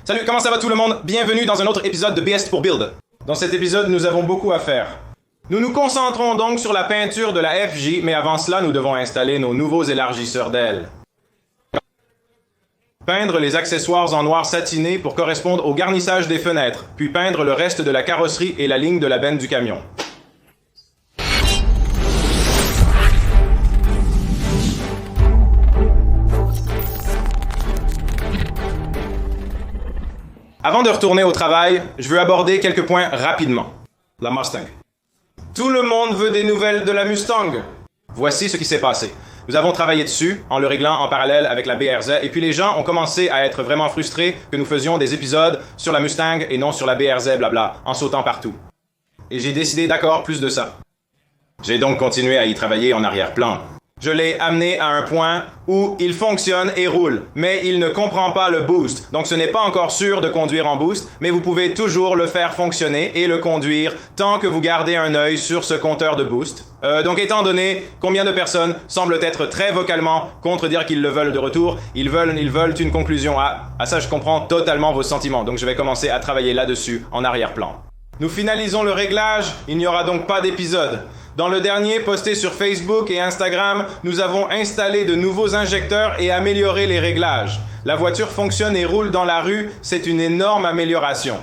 Salut, comment ça va tout le monde? Bienvenue dans un autre épisode de BS pour Build. Dans cet épisode, nous avons beaucoup à faire. Nous nous concentrons donc sur la peinture de la FJ, mais avant cela, nous devons installer nos nouveaux élargisseurs d'ailes. Peindre les accessoires en noir satiné pour correspondre au garnissage des fenêtres, puis peindre le reste de la carrosserie et la ligne de la benne du camion. Avant de retourner au travail, je veux aborder quelques points rapidement. La Mustang. Tout le monde veut des nouvelles de la Mustang. Voici ce qui s'est passé. Nous avons travaillé dessus, en le réglant en parallèle avec la BRZ, et puis les gens ont commencé à être vraiment frustrés que nous faisions des épisodes sur la Mustang et non sur la BRZ, blabla, en sautant partout. Et j'ai décidé d'accord plus de ça. J'ai donc continué à y travailler en arrière-plan. Je l'ai amené à un point où il fonctionne et roule, mais il ne comprend pas le boost. Donc ce n'est pas encore sûr de conduire en boost, mais vous pouvez toujours le faire fonctionner et le conduire tant que vous gardez un œil sur ce compteur de boost. Donc étant donné combien de personnes semblent être très vocalement contre dire qu'ils le veulent de retour, ils veulent une conclusion. À ça je comprends totalement vos sentiments, donc je vais commencer à travailler là-dessus en arrière-plan. Nous finalisons le réglage, il n'y aura donc pas d'épisode. Dans le dernier posté sur Facebook et Instagram, nous avons installé de nouveaux injecteurs et amélioré les réglages. La voiture fonctionne et roule dans la rue, c'est une énorme amélioration.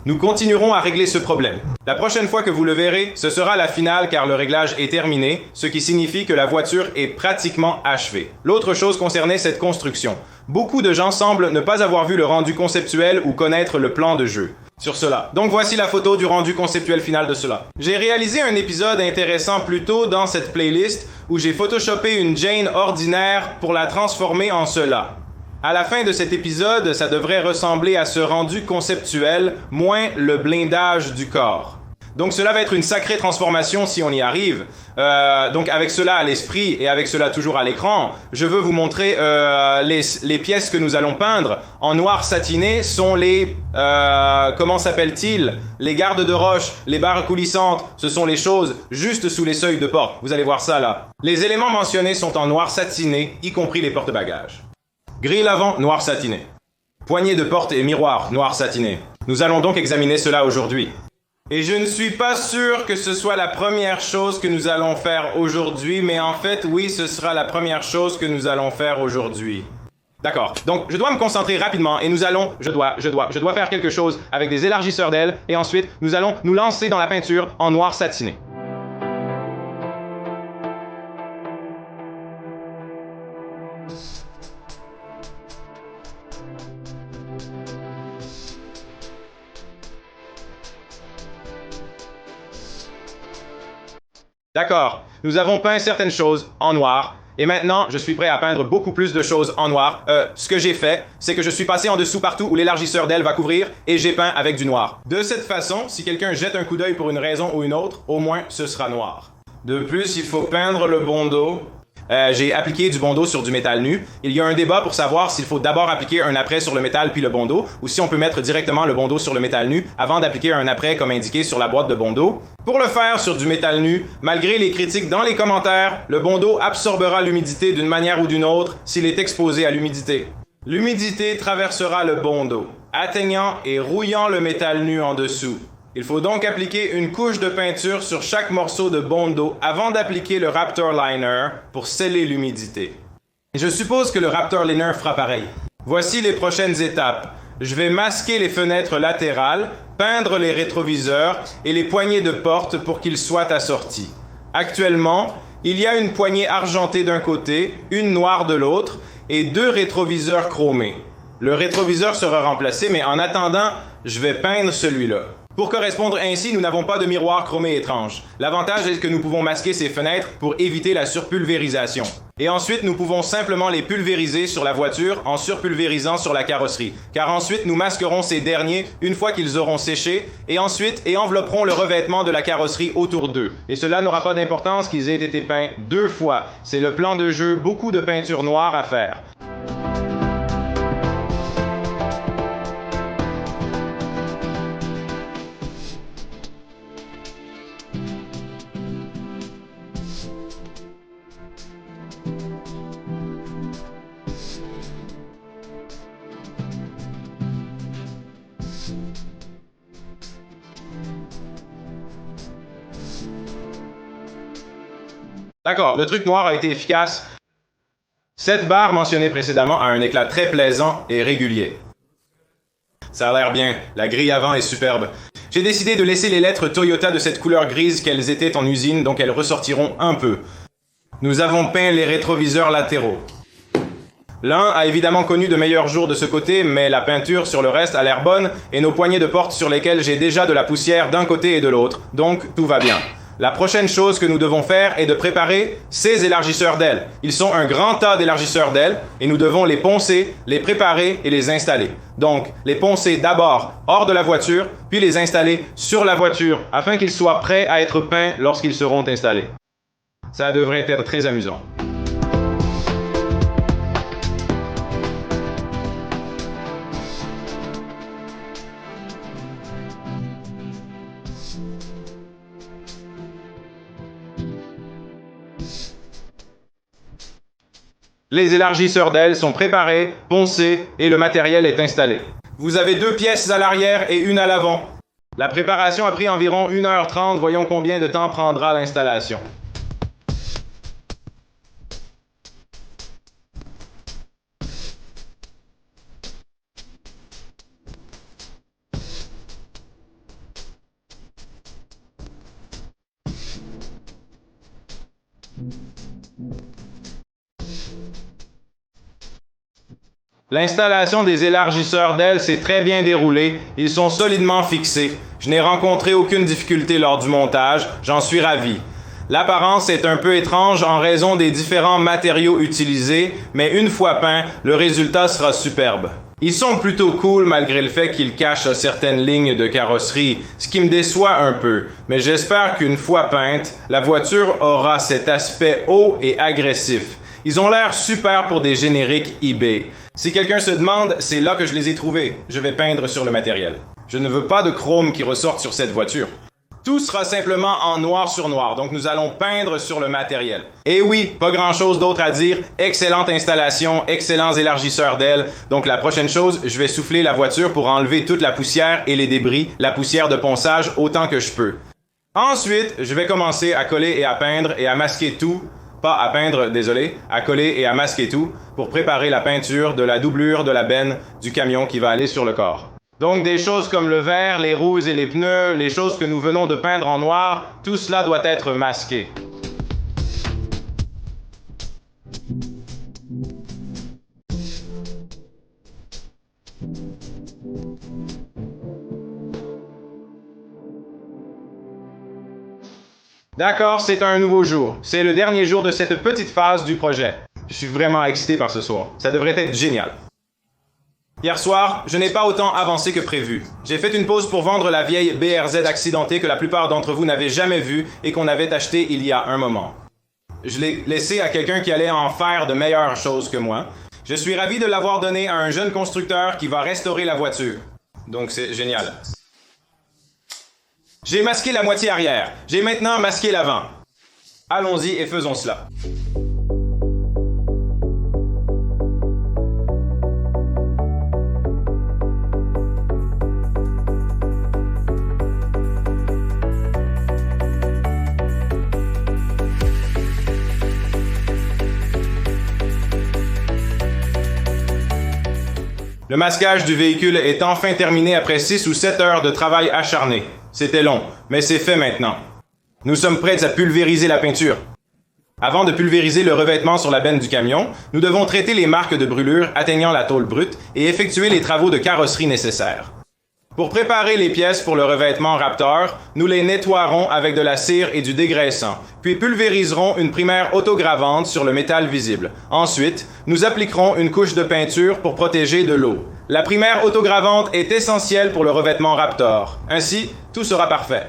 Nous continuerons à régler ce problème. La prochaine fois que vous le verrez, ce sera la finale car le réglage est terminé, ce qui signifie que la voiture est pratiquement achevée. L'autre chose concernait cette construction. Beaucoup de gens semblent ne pas avoir vu le rendu conceptuel ou connaître le plan de jeu sur cela. Donc voici la photo du rendu conceptuel final de cela. J'ai réalisé un épisode intéressant plus tôt dans cette playlist où j'ai photoshopé une Jane ordinaire pour la transformer en cela. À la fin de cet épisode, ça devrait ressembler à ce rendu conceptuel, moins le blindage du corps. Donc cela va être une sacrée transformation si on y arrive. Donc avec cela à l'esprit et avec cela toujours à l'écran, je veux vous montrer les pièces que nous allons peindre. En noir satiné sont les... comment s'appelle-t-il? Les gardes de roche, les barres coulissantes, ce sont les choses juste sous les seuils de porte. Vous allez voir ça là. Les éléments mentionnés sont en noir satiné, y compris les porte-bagages. Grille avant, noir satiné. Poignée de porte et miroir, noir satiné. Nous allons donc examiner cela aujourd'hui. Et je ne suis pas sûr que ce soit la première chose que nous allons faire aujourd'hui, mais en fait, oui, ce sera la première chose que nous allons faire aujourd'hui. D'accord. Donc, je dois me concentrer rapidement et je dois faire quelque chose avec des élargisseurs d'ailes et ensuite, nous allons nous lancer dans la peinture en noir satiné. D'accord, nous avons peint certaines choses en noir, et maintenant, je suis prêt à peindre beaucoup plus de choses en noir. Ce que j'ai fait, c'est que je suis passé en dessous partout où l'élargisseur d'aile va couvrir, et j'ai peint avec du noir. De cette façon, si quelqu'un jette un coup d'œil pour une raison ou une autre, au moins, ce sera noir. De plus, il faut peindre le bandeau. J'ai appliqué du bandeau sur du métal nu. Il y a un débat pour savoir s'il faut d'abord appliquer un après sur le métal puis le bandeau, ou si on peut mettre directement le bandeau sur le métal nu avant d'appliquer un après comme indiqué sur la boîte de bandeau. Pour le faire sur du métal nu, malgré les critiques dans les commentaires, le bandeau absorbera l'humidité d'une manière ou d'une autre s'il est exposé à l'humidité. L'humidité traversera le bandeau, atteignant et rouillant le métal nu en dessous. Il faut donc appliquer une couche de peinture sur chaque morceau de bandeau avant d'appliquer le Raptor Liner pour sceller l'humidité. Je suppose que le Raptor Liner fera pareil. Voici les prochaines étapes. Je vais masquer les fenêtres latérales, peindre les rétroviseurs et les poignées de porte pour qu'ils soient assortis. Actuellement, il y a une poignée argentée d'un côté, une noire de l'autre et 2 rétroviseurs chromés. Le rétroviseur sera remplacé, mais en attendant, je vais peindre celui-là. Pour correspondre ainsi, nous n'avons pas de miroir chromé étrange. L'avantage est que nous pouvons masquer ces fenêtres pour éviter la surpulvérisation. Et ensuite, nous pouvons simplement les pulvériser sur la voiture en surpulvérisant sur la carrosserie. Car ensuite, nous masquerons ces derniers une fois qu'ils auront séché et envelopperons le revêtement de la carrosserie autour d'eux. Et cela n'aura pas d'importance qu'ils aient été peints 2 fois. C'est le plan de jeu, beaucoup de peinture noire à faire. D'accord, le truc noir a été efficace. Cette barre mentionnée précédemment a un éclat très plaisant et régulier. Ça a l'air bien, la grille avant est superbe. J'ai décidé de laisser les lettres Toyota de cette couleur grise qu'elles étaient en usine, donc elles ressortiront un peu. Nous avons peint les rétroviseurs latéraux. L'un a évidemment connu de meilleurs jours de ce côté, mais la peinture sur le reste a l'air bonne et nos poignées de porte sur lesquelles j'ai déjà de la poussière d'un côté et de l'autre, donc tout va bien. La prochaine chose que nous devons faire est de préparer ces élargisseurs d'ailes. Ils sont un grand tas d'élargisseurs d'ailes et nous devons les poncer, les préparer et les installer. Donc, les poncer d'abord hors de la voiture, puis les installer sur la voiture afin qu'ils soient prêts à être peints lorsqu'ils seront installés. Ça devrait être très amusant. Les élargisseurs d'ailes sont préparés, poncés et le matériel est installé. Vous avez 2 pièces à l'arrière et une à l'avant. La préparation a pris environ 1h30, voyons combien de temps prendra l'installation. L'installation des élargisseurs d'ailes s'est très bien déroulée, ils sont solidement fixés. Je n'ai rencontré aucune difficulté lors du montage, j'en suis ravi. L'apparence est un peu étrange en raison des différents matériaux utilisés, mais une fois peint, le résultat sera superbe. Ils sont plutôt cool malgré le fait qu'ils cachent certaines lignes de carrosserie, ce qui me déçoit un peu, mais j'espère qu'une fois peinte, la voiture aura cet aspect haut et agressif. Ils ont l'air super pour des génériques eBay. Si quelqu'un se demande, c'est là que je les ai trouvés. Je vais peindre sur le matériel. Je ne veux pas de chrome qui ressorte sur cette voiture. Tout sera simplement en noir sur noir, donc nous allons peindre sur le matériel. Et oui, pas grand-chose d'autre à dire. Excellente installation, excellents élargisseurs d'ailes. Donc la prochaine chose, je vais souffler la voiture pour enlever toute la poussière et les débris, la poussière de ponçage autant que je peux. Ensuite, je vais commencer à coller et à peindre et à masquer tout. Pas à peindre, désolé, à coller et à masquer tout pour préparer la peinture de la doublure de la benne du camion qui va aller sur le corps. Donc des choses comme le verre, les roues et les pneus, les choses que nous venons de peindre en noir, tout cela doit être masqué. D'accord, c'est un nouveau jour. C'est le dernier jour de cette petite phase du projet. Je suis vraiment excité par ce soir. Ça devrait être génial. Hier soir, je n'ai pas autant avancé que prévu. J'ai fait une pause pour vendre la vieille BRZ accidentée que la plupart d'entre vous n'avaient jamais vue et qu'on avait achetée il y a un moment. Je l'ai laissée à quelqu'un qui allait en faire de meilleures choses que moi. Je suis ravi de l'avoir donnée à un jeune constructeur qui va restaurer la voiture. Donc c'est génial. J'ai masqué la moitié arrière. J'ai maintenant masqué l'avant. Allons-y et faisons cela. Le masquage du véhicule est enfin terminé après 6 ou 7 heures de travail acharné. C'était long, mais c'est fait maintenant. Nous sommes prêts à pulvériser la peinture. Avant de pulvériser le revêtement sur la benne du camion, nous devons traiter les marques de brûlure atteignant la tôle brute et effectuer les travaux de carrosserie nécessaires. Pour préparer les pièces pour le revêtement Raptor, nous les nettoierons avec de la cire et du dégraissant, puis pulvériserons une primaire autogravante sur le métal visible. Ensuite, nous appliquerons une couche de peinture pour protéger de l'eau. La primaire autogravante est essentielle pour le revêtement Raptor. Ainsi, tout sera parfait.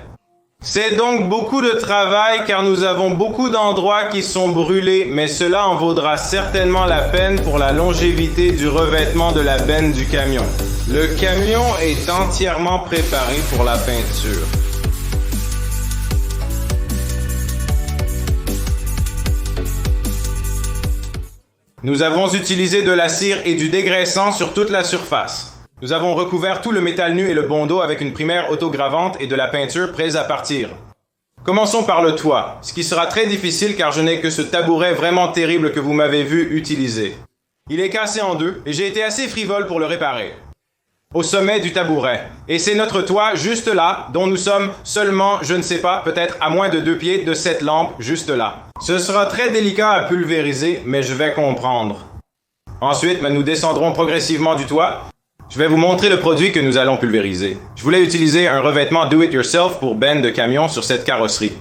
C'est donc beaucoup de travail car nous avons beaucoup d'endroits qui sont brûlés, mais cela en vaudra certainement la peine pour la longévité du revêtement de la benne du camion. Le camion est entièrement préparé pour la peinture. Nous avons utilisé de la cire et du dégraissant sur toute la surface. Nous avons recouvert tout le métal nu et le bandeau avec une primaire autogravante et de la peinture prête à partir. Commençons par le toit, ce qui sera très difficile car je n'ai que ce tabouret vraiment terrible que vous m'avez vu utiliser. Il est cassé en deux et j'ai été assez frivole pour le réparer. Au sommet du tabouret. Et c'est notre toit juste là, dont nous sommes seulement, je ne sais pas, peut-être à moins de 2 pieds de cette lampe juste là. Ce sera très délicat à pulvériser, mais je vais comprendre. Ensuite, nous descendrons progressivement du toit. Je vais vous montrer le produit que nous allons pulvériser. Je voulais utiliser un revêtement do-it-yourself pour benne de camion sur cette carrosserie.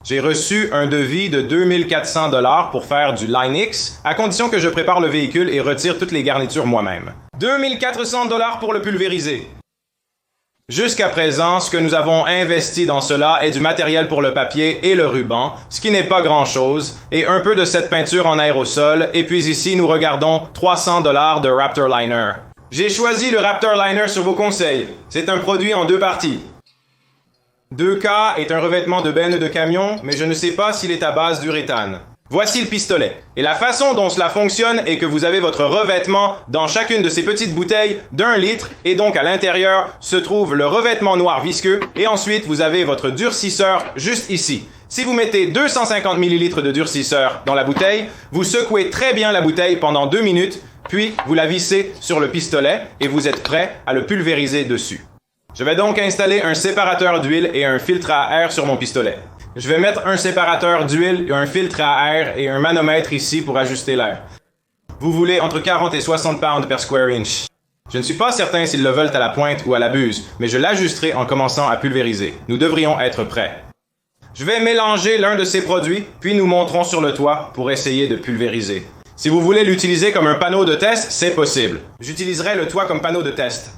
J'ai reçu un devis de 2400 $ pour faire du Line X, à condition que je prépare le véhicule et retire toutes les garnitures moi-même. 2400 $ pour le pulvériser. Jusqu'à présent, ce que nous avons investi dans cela est du matériel pour le papier et le ruban, ce qui n'est pas grand-chose, et un peu de cette peinture en aérosol, et puis ici nous regardons 300 $ de Raptor Liner. J'ai choisi le Raptor Liner sur vos conseils. C'est un produit en 2 parties. 2K est un revêtement de benne de camion, mais je ne sais pas s'il est à base d'uréthane. Voici le pistolet. Et la façon dont cela fonctionne est que vous avez votre revêtement dans chacune de ces petites bouteilles d'1 litre, et donc à l'intérieur se trouve le revêtement noir visqueux, et ensuite vous avez votre durcisseur juste ici. Si vous mettez 250 ml de durcisseur dans la bouteille, vous secouez très bien la bouteille pendant 2 minutes, puis vous la vissez sur le pistolet et vous êtes prêt à le pulvériser dessus. Je vais donc installer un séparateur d'huile et un filtre à air sur mon pistolet. Je vais mettre un séparateur d'huile, un filtre à air et un manomètre ici pour ajuster l'air. Vous voulez entre 40 et 60 pounds per square inch. Je ne suis pas certain s'ils le veulent à la pointe ou à la buse, mais je l'ajusterai en commençant à pulvériser. Nous devrions être prêts. Je vais mélanger l'un de ces produits, puis nous monterons sur le toit pour essayer de pulvériser. Si vous voulez l'utiliser comme un panneau de test, c'est possible. J'utiliserai le toit comme panneau de test.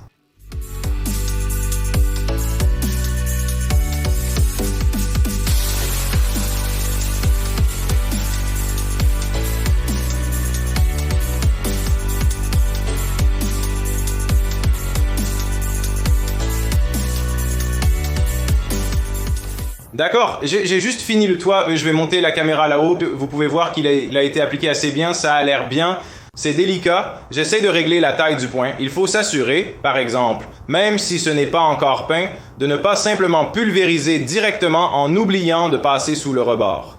D'accord, j'ai juste fini le toit, je vais monter la caméra là-haut, vous pouvez voir qu'il a été appliqué assez bien, ça a l'air bien, c'est délicat, j'essaie de régler la taille du point, il faut s'assurer, par exemple, même si ce n'est pas encore peint, de ne pas simplement pulvériser directement en oubliant de passer sous le rebord.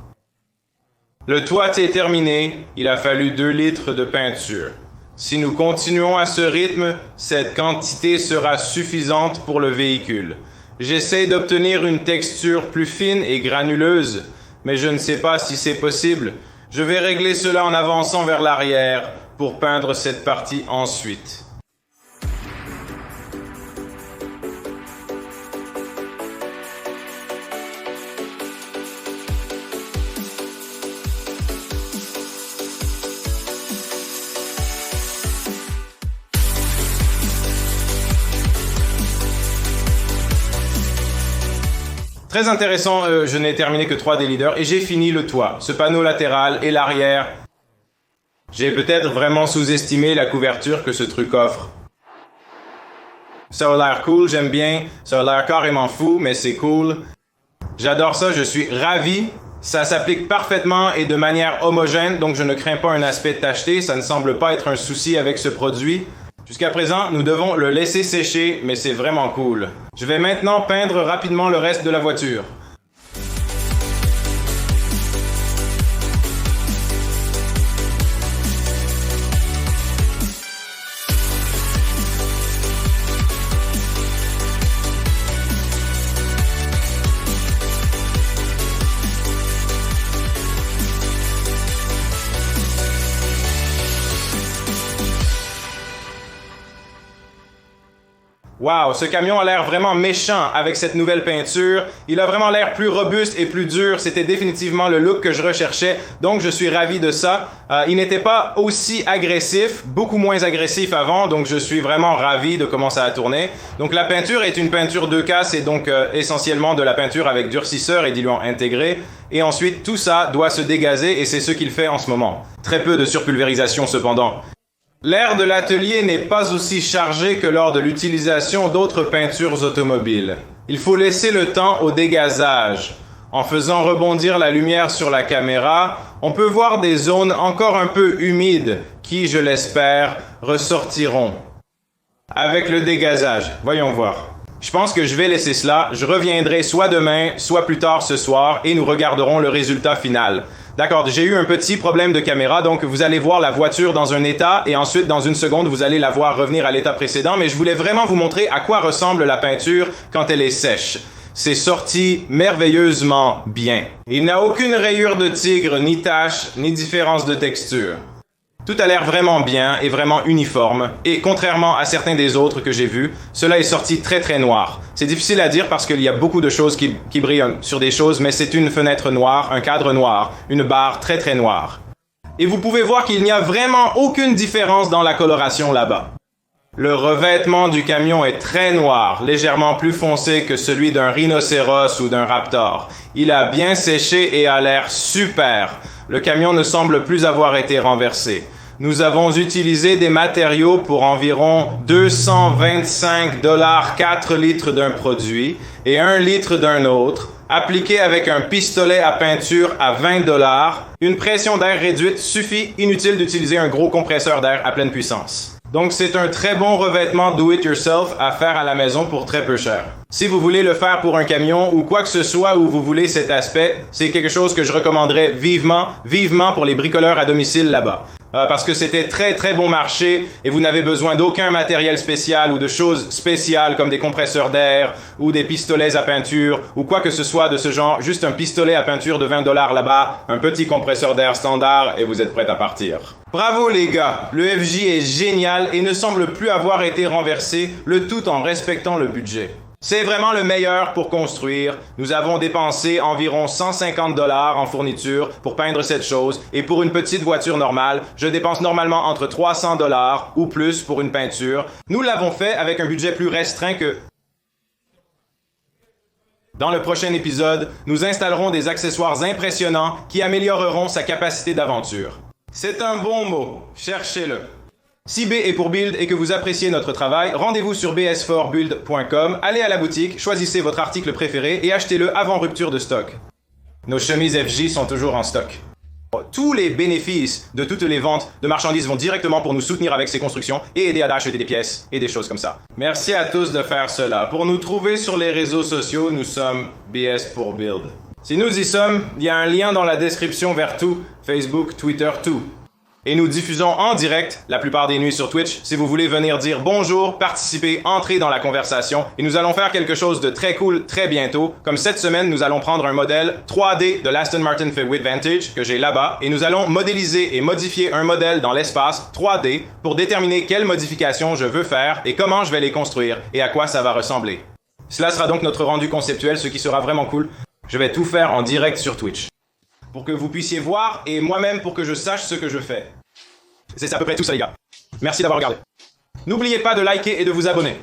Le toit est terminé, il a fallu 2 litres de peinture. Si nous continuons à ce rythme, cette quantité sera suffisante pour le véhicule. J'essaie d'obtenir une texture plus fine et granuleuse, mais je ne sais pas si c'est possible. Je vais régler cela en avançant vers l'arrière pour peindre cette partie ensuite. Très intéressant, je n'ai terminé que 3 des leaders et j'ai fini le toit, ce panneau latéral et l'arrière. J'ai peut-être vraiment sous-estimé la couverture que ce truc offre. Ça a l'air cool, j'aime bien, ça a l'air carrément fou, mais c'est cool. J'adore ça, je suis ravi. Ça s'applique parfaitement et de manière homogène, donc je ne crains pas un aspect tacheté, ça ne semble pas être un souci avec ce produit. Jusqu'à présent, nous devons le laisser sécher, mais c'est vraiment cool. Je vais maintenant peindre rapidement le reste de la voiture. Wow, ce camion a l'air vraiment méchant avec cette nouvelle peinture. Il a vraiment l'air plus robuste et plus dur. C'était définitivement le look que je recherchais, donc je suis ravi de ça. Il n'était pas aussi agressif, beaucoup moins agressif avant, donc je suis vraiment ravi de comment ça a tourné. Donc la peinture est une peinture 2K, c'est donc essentiellement de la peinture avec durcisseur et diluant intégré. Et ensuite, tout ça doit se dégazer et c'est ce qu'il fait en ce moment. Très peu de surpulvérisation cependant. L'air de l'atelier n'est pas aussi chargé que lors de l'utilisation d'autres peintures automobiles. Il faut laisser le temps au dégazage. En faisant rebondir la lumière sur la caméra, on peut voir des zones encore un peu humides qui, je l'espère, ressortiront. Avec le dégazage, voyons voir. Je pense que je vais laisser cela. Je reviendrai soit demain, soit plus tard ce soir et nous regarderons le résultat final. D'accord, j'ai eu un petit problème de caméra, donc vous allez voir la voiture dans un état et ensuite dans une seconde vous allez la voir revenir à l'état précédent, mais je voulais vraiment vous montrer à quoi ressemble la peinture quand elle est sèche. C'est sorti merveilleusement bien. Il n'a aucune rayure de tigre, ni tache, ni différence de texture. Tout a l'air vraiment bien et vraiment uniforme, et contrairement à certains des autres que j'ai vus, cela est sorti très très noir. C'est difficile à dire parce qu'il y a beaucoup de choses qui brillent sur des choses, mais c'est une fenêtre noire, un cadre noir, une barre très très noire. Et vous pouvez voir qu'il n'y a vraiment aucune différence dans la coloration là-bas. Le revêtement du camion est très noir, légèrement plus foncé que celui d'un rhinocéros ou d'un raptor. Il a bien séché et a l'air super. Le camion ne semble plus avoir été renversé. Nous avons utilisé des matériaux pour environ 225 $, 4 litres d'un produit et 1 litre d'un autre, appliqué avec un pistolet à peinture à 20 $. Une pression d'air réduite suffit, inutile d'utiliser un gros compresseur d'air à pleine puissance. Donc c'est un très bon revêtement do-it-yourself à faire à la maison pour très peu cher. Si vous voulez le faire pour un camion ou quoi que ce soit où vous voulez cet aspect, c'est quelque chose que je recommanderais vivement pour les bricoleurs à domicile là-bas. Parce que c'était très très bon marché et vous n'avez besoin d'aucun matériel spécial ou de choses spéciales comme des compresseurs d'air ou des pistolets à peinture ou quoi que ce soit de ce genre. Juste un pistolet à peinture de 20 $ là-bas, un petit compresseur d'air standard et vous êtes prêts à partir. Bravo les gars, le FJ est génial et ne semble plus avoir été renversé, le tout en respectant le budget. C'est vraiment le meilleur pour construire. Nous avons dépensé environ 150 $ en fourniture pour peindre cette chose et pour une petite voiture normale, je dépense normalement entre 300 $ ou plus pour une peinture. Nous l'avons fait avec un budget plus restreint que... Dans le prochain épisode, nous installerons des accessoires impressionnants qui amélioreront sa capacité d'aventure. C'est un bon mot, cherchez-le. Si B est pour Build et que vous appréciez notre travail, rendez-vous sur bs4build.com, allez à la boutique, choisissez votre article préféré et achetez-le avant rupture de stock. Nos chemises FJ sont toujours en stock. Tous les bénéfices de toutes les ventes de marchandises vont directement pour nous soutenir avec ces constructions et aider à acheter des pièces et des choses comme ça. Merci à tous de faire cela. Pour nous trouver sur les réseaux sociaux, nous sommes BS pour Build. Si nous y sommes, il y a un lien dans la description vers tout, Facebook, Twitter, tout. Et nous diffusons en direct la plupart des nuits sur Twitch. Si vous voulez venir dire bonjour, participer, entrer dans la conversation. Et nous allons faire quelque chose de très cool très bientôt. Comme cette semaine, nous allons prendre un modèle 3D de l'Aston Martin Fleetwood Vantage que j'ai là-bas. Et nous allons modéliser et modifier un modèle dans l'espace 3D pour déterminer quelles modifications je veux faire et comment je vais les construire et à quoi ça va ressembler. Cela sera donc notre rendu conceptuel, ce qui sera vraiment cool. Je vais tout faire en direct sur Twitch. Pour que vous puissiez voir et moi-même pour que je sache ce que je fais. C'est à peu près tout ça les gars. Merci d'avoir regardé. N'oubliez pas de liker et de vous abonner.